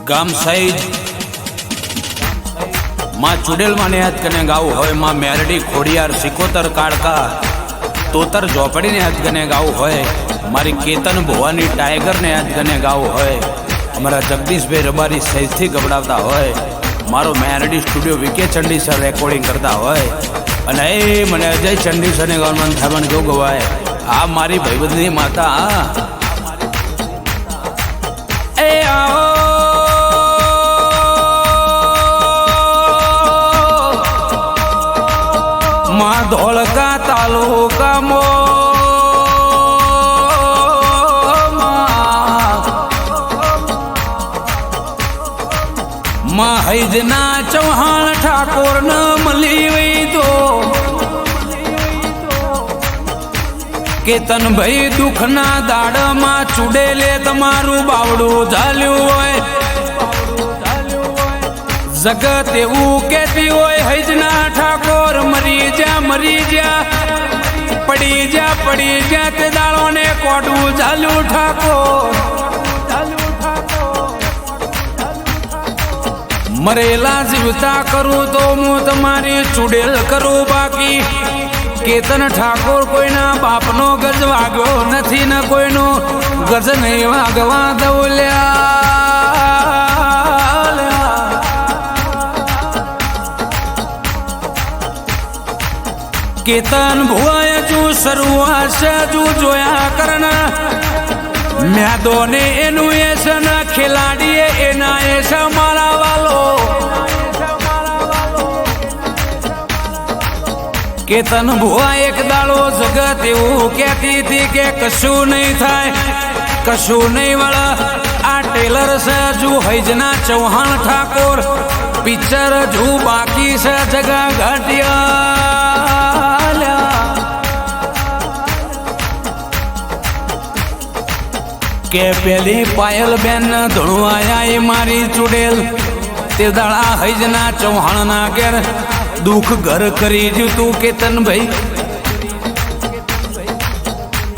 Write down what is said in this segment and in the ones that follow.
गाम साइज माँ चुड़ेल माने याद करने गाँव होए, माँ मेरडी खोड़ियार सिकोतर काड़का तोतर झोपड़ी ने याद करने गाँव होए, मारी केतन भुवानी टाइगर ने याद करने गाँव होए, हमारा जगदीश भाई रबारी सही थी घबरावता होए, मारो मेरडी स्टूडियो विके चंडी सर रेकॉर्डिंग करता होए, अने ए मने अजय चंडी सर ने गवर्नमेंट थामन जो गवाए आ मारी भाईबंधनी माता ए आओ माँ धोलका तालुका मो माँ हैजना चौहान ठाकुर न मली वही तो केतन भाई दुख ना दाड़ माँ चुड़ेले तमारू बावड़ू झाल्यू होय, जगत एवं कहती होय हैजना ठाकुर मरी जा पड़ी जा ते दाड़ों ने कोडू झाल्यू ठाकुर मरेला जीवता करूँ तो मु तुम्हारी चुड़ेल करूँ बाकी केतन ठाकुर कोई ना बापनो गज वाग्यो नथी न कोई नो गज नहीं वागवा दौल्या केतन भुआ जू सरुआ से जू जोया करना म्यादो ने एनु ऐसा न खिलाड़िए एना ऐसा मारा वालो केतन भुआ एक दाड़ो जगत एवं कहती थी के कशु नहीं थाय कशु नहीं वाला आ टेलर से जू हैजना चौहान ठाकुर पिक्चर जू बाकी से जगह घटिया के पेली पायल बेन धुणवाया मारी चुड़ेल ते दाड़ा हैजना चौहान ना घेर दुख घर करी जू तू केतन भाई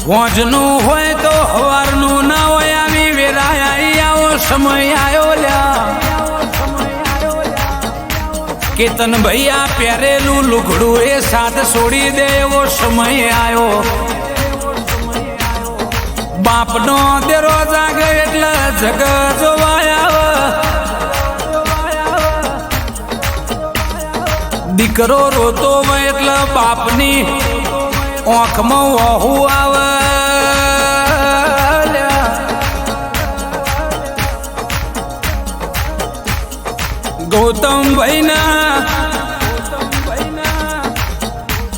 वोजनू होय तो हवारनू ना होय आवी वेराया आओ समय आयो ल्या केतन भैया प्यारेलू लुगड़ू ए साथ छोड़ी दे वो समय आयो बापनो देरो जागे એટલે જગ જોવાયા દીકરો રોતો હોય એટલે બાપની આંખમાં વહુ આવે ગૌતમ ભાઈના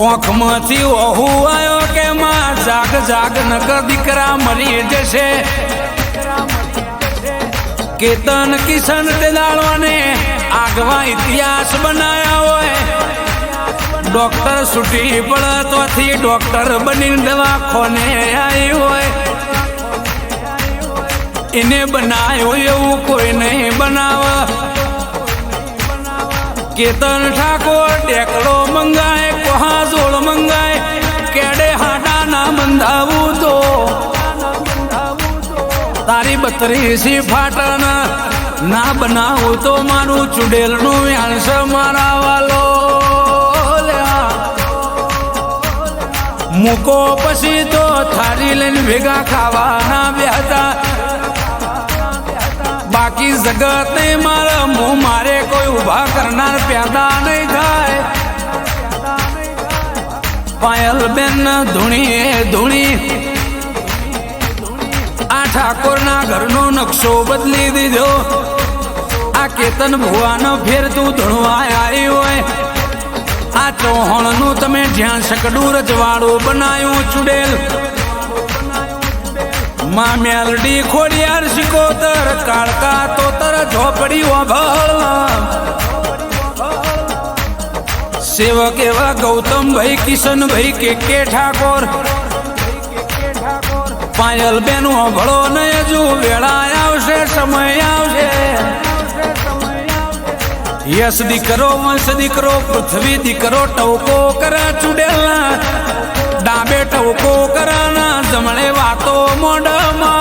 आँखमांथी वहू आयो के माँ जाग जाग नकर दीकरा मरी जैसे केतन किशन ते दाड़ों ने आगवा इतिहास बनाया होए, डॉक्टर छुट्टी पड़े तो थी डॉक्टर बनी दवाखाने आई होए, इन्हें बनायो एवं कोई नहीं बनावा केतन ठाकुर डेकड़ो मंगाए कोहा जोड़ मंगाए केड़े हाडा ना बंधावू तो तारी बतरी सी फाटन ना बनावू तो मारू चुड़ेल नु यांस मारा वालो मुको पसी तो थारी लेन भेगा खावा ना ब्याता बाकी जगत नहीं मारा मुँह मारे कोई उभा करना प्यादा नहीं थाय पायल बेन धुणी आ ठाकुर ना घर नो नक्शो बदली दीधो आ केतन भुआ नो फेर तू धुणवाया आई होय आ चौहान नु तमे ज्यां सकड़ू रजवाड़ो बनायो चुड़ेल माँ मेलडी खोड़ियार सिकोतर काड़का तोतर झोपड़ी सेवक एवं गौतम भाई किशन भाई के ठाकुर पायल बेनु भड़ो नय जू वेड़ा आवशे समय आवशे यश दीकरो वंश दीकरो पृथ्वी दीकरो टवको करे चुड़ेल डाबे टवको कराना जमणे वातो मोडमा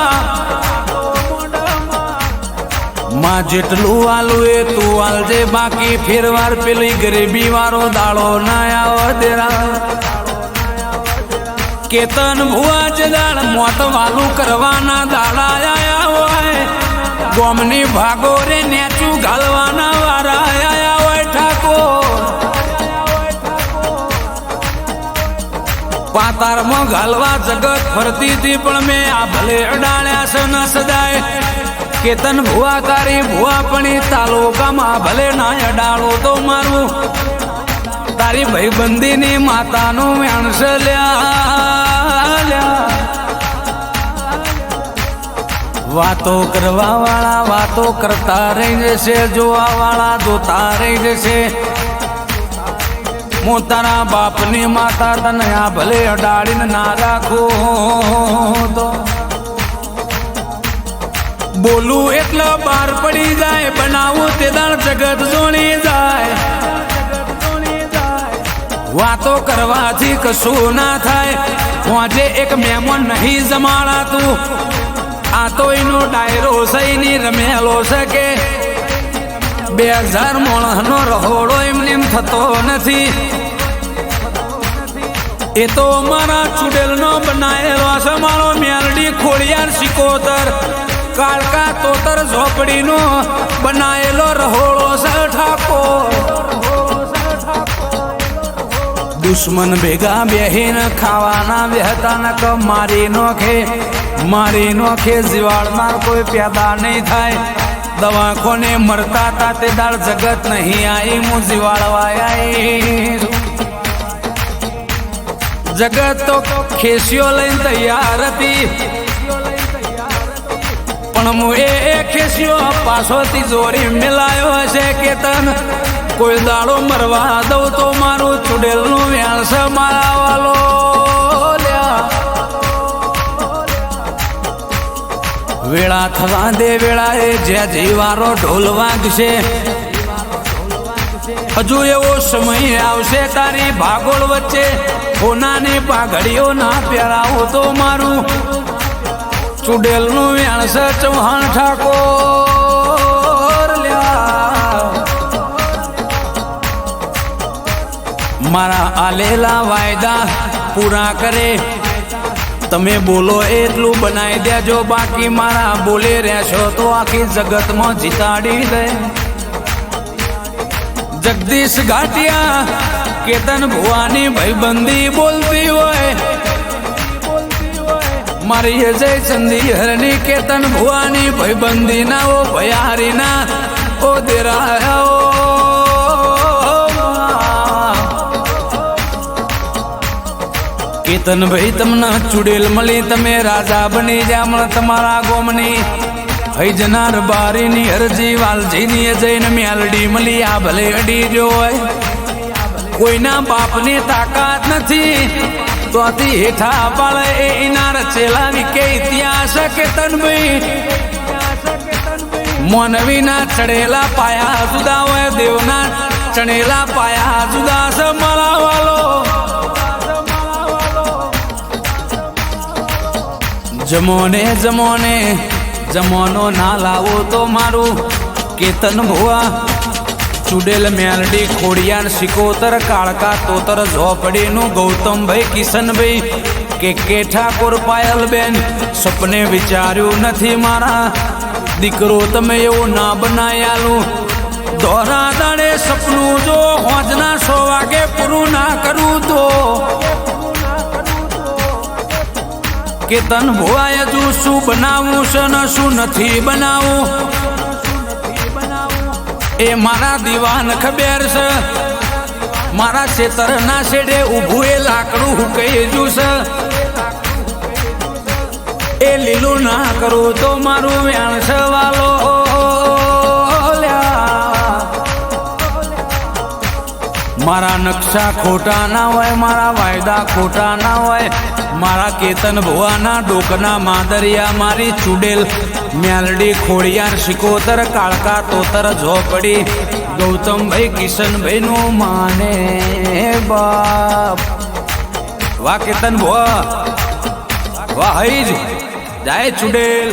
માં જેટલું આલું એ તું આલજે, બાકી ફેરવાર પેલી ગરીબી વાળો દાડો ના આવો દેરા. કેતન ભુવા જ દાડ મોત વાલું કરવાના દાડા આયા હોય, ગોમની ભાગો રે નેચું ઘાલવાના વારા આયા હોય ઠાકોર. પાતારમાં ઘાલવા જગત ફરતી હતી પણ મેં આ ભલે અડાળ્યા છે ન સદાય. કેતન ભુવા તારી ભુવા પણ તાલુકામાં ભલે ના અડાળો તો મારું તારી ભાઈબંધીની માતાનું વેણસ લ્યા. વાતો કરવા વાળા વાતો કરતા રહી જશે, જોવા વાળા જોતા રહી જશે. હું તારા બાપની માતા તને આ ભલે અડાડીને ના રાખું તો બોલું એટલે બહાર પડી જાય, બનાવું તે દાણ જગત જોણી જાય. વાતો કરવાથી કશું ના થાય, આજે એક મહેમાન નહીં જમાડાતું. આ તો એનો ડાયરો સહીની રમેલો છે કે 2000 મોણનો રહોડો એમને થતો નથી. એ તો અમારા ચુડેલનો બનાયેલો છે, મારો મેલડી ખોડિયાર સિકોતર કાળકા તોતર ઝોપડીનો બનાયેલો રહોડો છે ઠાકોર. દુશ્મન ભેગા બેહીને ખાવાના બેહતા નક મારી નોખે જીવાડનાર કોઈ પેદા નહીં થાય. દવાખોને મરતા તા તે દાળ જગત નહીં આવી, હું જીવાડવા આવી. જગત તો ખેસીઓ લઈને તૈયાર હતી, પણ હું એ ખેસીઓ પાછોથી જોરી મિલાયો હશે. કેતન કોઈ દાડો મરવા દઉં તો મારું ચુડેલનું વ્યાસ મારા વાલો લ્યા. વેળા થવા દે વેળાએ જે જીવારો ઢોલ વાગશે, હજુ એવો સમય આવશે તારી ભાગોળ વચ્ચે કોનાની પાઘડીઓ ના પહેરાવો તો મારું ચુડેલનું વ્યાસ ચૌહાણ ઠાકોર લ્યા. મારા આલેલા વાયદા પૂરા કરે, તમે બોલો એટલું બનાવી દેજો, બાકી મારા બોલે રહેશો તો આખી જગતમાં જીતાડી દે. જગદીશ ઘાટિયા કેતન ભુવાની ભાઈબંધી બોલતી હોય, મારી જય ચંદી હરની કેતન ભુવાની ભાઈબંધી ના ઓ ભયારી ના ઓ દેરાયા. કેતન ભાઈ તમને ચુડેલ મળી, તમે રાજા બની જામણ તમારા ગોમની. હઈ જનાર બારીની અરજી વાલજીની જઈને મેલડી મળી, આ ભલે અડી જોય. કોઈના બાપની તાકાત નથી તોથી હેઠા પાળે એના રચેલા વિકે ઇતિહાસ. કેતન ભાઈ મોનવીના ચડેલા પાયા જુદા હોય, દેવના ચણેલા પાયા જુદા છે મારા વાલો. જમોનો ના લાવો તો મારું કેતન ભુવા ચુડેલ મેલડી ખોડિયાર સિકોતર કાળકા તોતર ઝોપડીનું ગૌતમભાઈ કિશનભાઈ કે ઠાકોર પાયલબેન સપને વિચાર્યું નથી મારા દીકરો તમે એવું ના બનાયાલું. દોરા દાડે સપનું જો હોજના 100 વાગે પૂરું ના કરું તો કેતન ભુવાએ હજુ શું બનાવવું છે ને શું નથી બનાવવું એ મારા દીવાન ખબર છે. મારા ખેતરના શેડે ઊભું એ લાકડું હુકાઈ ગયું છે, એ લીલું ના કરું તો મારું વ્યાણ છે વાલો. મારા નકશા ખોટા ના હોય, મારા વાયદા ખોટા ના હોય. મારા કેતન ભુવાના ડોકના માદરિયા મારી ચુડેલ મેલડી ખોડિયાર સિકોતર કાળકા તોતર ઝોપડી ગૌતમભાઈ કિશનભાઈ નું માને બાપ. વાહ કેતન ભુવા, વાહ હઈ જ જાય ચુડેલ.